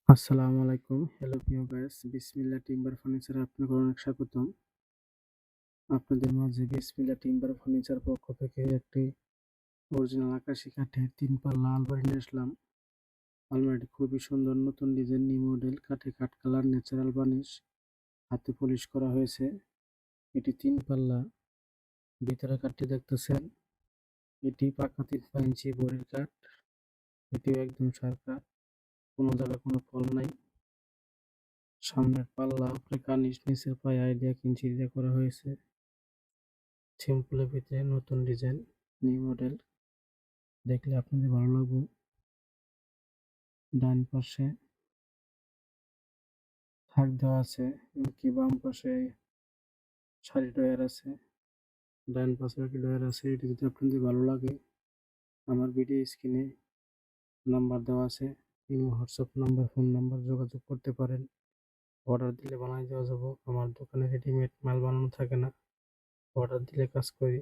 আসসালামু আলাইকুম। হ্যালো প্রিয় গাইস, বিসমিল্লাহ টিম্বার ফার্নিচারে আপনাকে অনেক স্বাগতম। আপনাদের মাঝে বিসমিল্লাহ টিম্বার ফার্নিচার পক্ষ থেকে একটি অরিজিনাল আকাশি কাঠের ৩ পাল্লা আলমারি নিয়ে আসলাম। আলমারিটি খুবই সুন্দর, নতুন ডিজাইন, নিউ মডেল, কাঠে কাঠ কালার, ন্যাচারাল বার্নিশ, হাতে পলিশ করা হয়েছে। এটি ৩ পাল্লা। ভিতরে কাঠটি দেখতেছেন, এটি পাকা ৩ ইঞ্চি বড়ির কাঠ। এটিও একদম সার কাঠ, কোনো জায়গায় কোনো ফল নাই। সামনের পাল্লা উপরে কার্নিশ, নিচের পায়ে আইডিয়া কিঞ্চি দিয়ে করা হয়েছে। সিম্পলের ভিতরে নতুন ডিজাইন, নিউ মডেল, দেখলে আপনাদের ভালো লাগবে। ডান পাশে থাক দেওয়া আছে, এমনকি বাম পাশে সারি ড্রয়ার আছে, ডান পাশে একটি ড্রয়ার আছে। এটি যদি আপনাদের ভালো লাগে, আমার ভিডিও স্ক্রিনে নাম্বার দেওয়া আছে, imo, WhatsApp number, phone number, যোগাযোগ করতে পারেন। অর্ডার দিলে বানাই দেওয়া যাবে। আমার দোকানে রেডিমেড মাল বানানো থাকে না, অর্ডার দিলে কাজ করি।